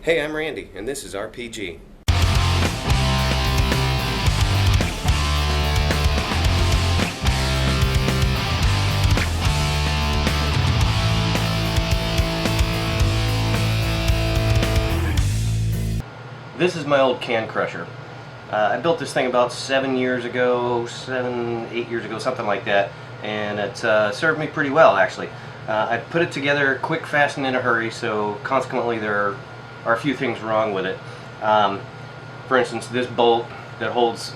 Hey, I'm Randy, and this is RPG. This is my old can crusher. I built this thing about 7 years ago, 8 years ago, something like that, and it served me pretty well actually. I put it together quick, fast, and in a hurry, so consequently there are a few things wrong with it. For instance, this bolt that holds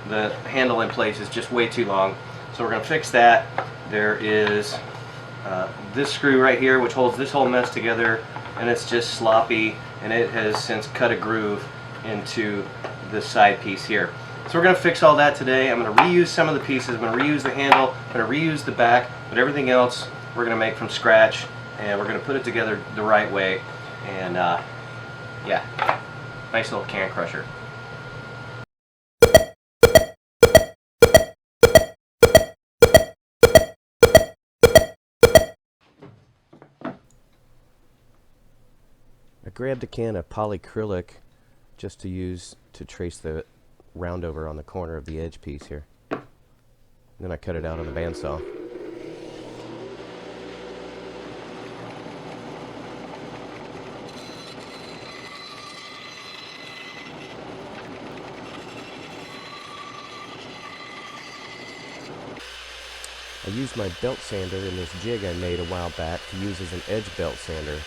the handle in place is just way too long, so we're going to fix that. There is this screw right here which holds this whole mess together, and it's just sloppy, and it has since cut a groove into this side piece here. So we're going to fix all that today. I'm going to reuse some of the pieces. I'm going to reuse the handle, I'm going to reuse the back, but everything else we're going to make from scratch, and we're going to put it together the right way. And yeah, nice little can crusher. I grabbed a can of polyacrylic just to use to trace the round over on the corner of the edge piece here. And then I cut it out on the bandsaw. I used my belt sander in this jig I made a while back to use as an edge belt sander.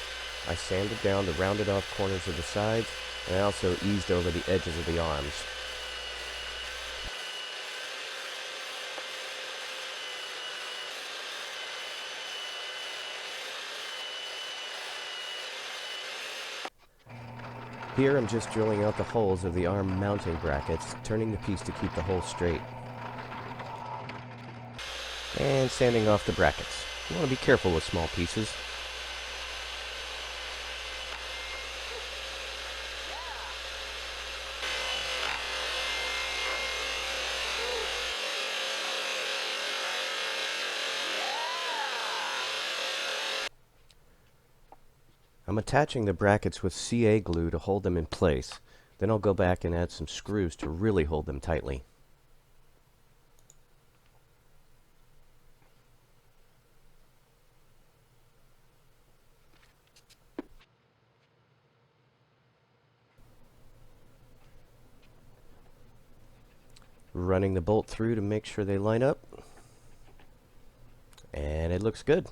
I sanded down the rounded off corners of the sides, and I also eased over the edges of the arms. Here I'm just drilling out the holes of the arm mounting brackets, turning the piece to keep the hole straight. And sanding off the brackets. You want to be careful with small pieces. I'm attaching the brackets with CA glue to hold them in place. Then I'll go back and add some screws to really hold them tightly. Running the bolt through to make sure they line up. And it looks good.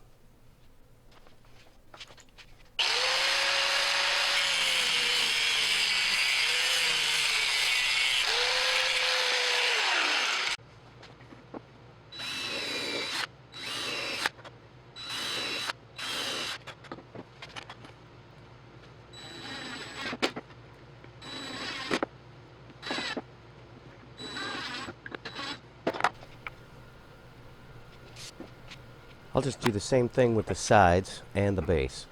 I'll just do the same thing with the sides and the base.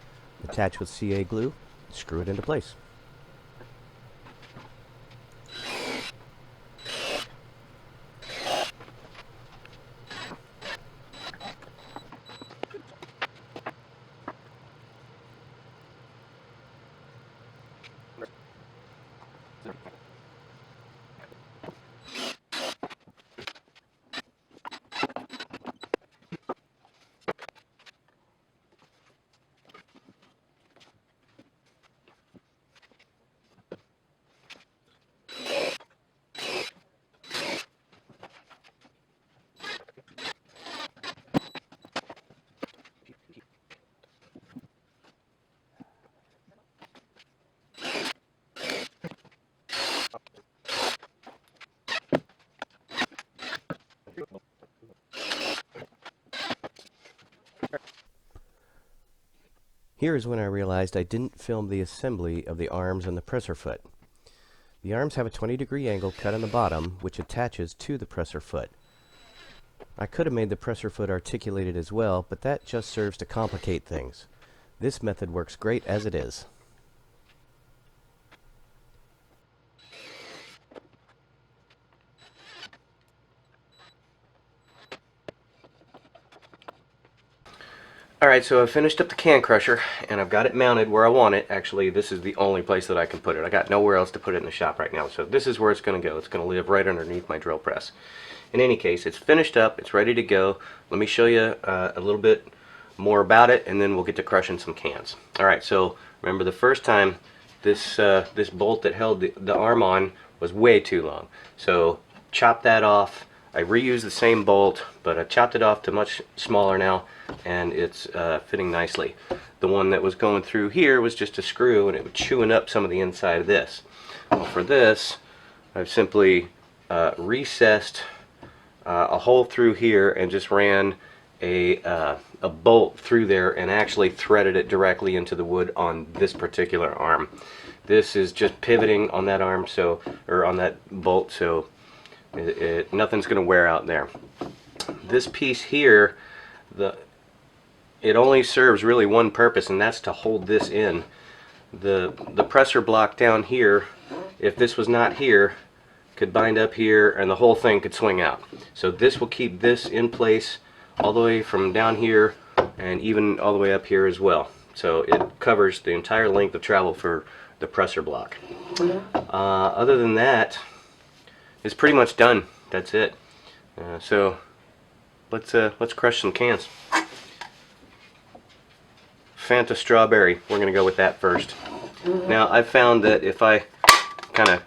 Attach with CA glue, screw it into place. Here is when I realized I didn't film the assembly of the arms and the presser foot. The arms have a 20-degree angle cut on the bottom, which attaches to the presser foot. I could have made the presser foot articulated as well, but that just serves to complicate things. This method works great as it is. Alright, so I've finished up the can crusher and I've got it mounted where I want it. Actually, this is the only place that I can put it. I got nowhere else to put it in the shop right now. So this is where it's going to go. It's going to live right underneath my drill press. In any case, it's finished up. It's ready to go. Let me show you a little bit more about it, and then we'll get to crushing some cans. Alright, so remember the first time this bolt that held the arm on was way too long. So chop that off. I reused the same bolt, but I chopped it off to much smaller now, and it's fitting nicely. The one that was going through here was just a screw, and it was chewing up some of the inside of this. Well, for this, I've simply recessed a hole through here and just ran a bolt through there and actually threaded it directly into the wood on this particular arm. This is just pivoting on that arm, so, or on that bolt, so nothing's going to wear out there. This piece here, it only serves really one purpose, and that's to hold this in. The presser block down here, if this was not here, could bind up here and the whole thing could swing out. So this will keep this in place all the way from down here and even all the way up here as well. So it covers the entire length of travel for the presser block. Other than that, it's pretty much done. That's it. So let's crush some cans. Fanta strawberry. We're gonna go with that first. Now I've found that if I kind of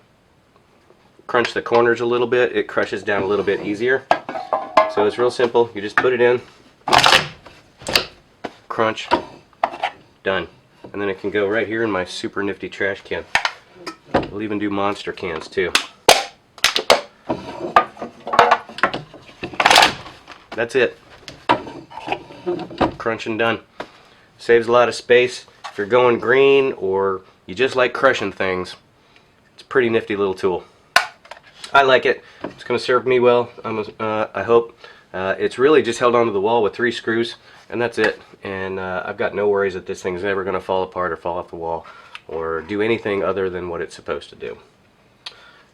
crunch the corners a little bit, it crushes down a little bit easier. So it's real simple. You just put it in, crunch, done. And then it can go right here in my super nifty trash can. We'll even do monster cans too. That's it. Crunch and done. Saves a lot of space. If you're going green or you just like crushing things, it's a pretty nifty little tool. I like it. It's going to serve me well, I hope. It's really just held onto the wall with 3 screws, and that's it. And I've got no worries that this thing's ever going to fall apart or fall off the wall or do anything other than what it's supposed to do.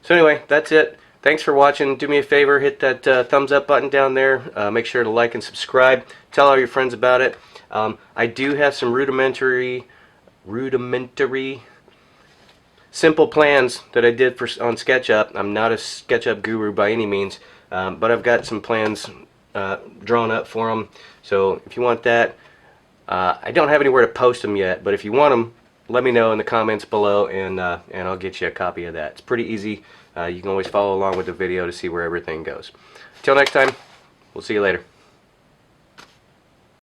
So anyway, that's it. Thanks for watching. Do me a favor, hit that thumbs up button down there. Make sure to like and subscribe. Tell all your friends about it. I do have some rudimentary simple plans that I did on SketchUp. I'm not a SketchUp guru by any means, but I've got some plans drawn up for them. So if you want that, I don't have anywhere to post them yet, but if you want them, let me know in the comments below, and I'll get you a copy of that. It's pretty easy. You can always follow along with the video to see where everything goes. Until next time, we'll see you later.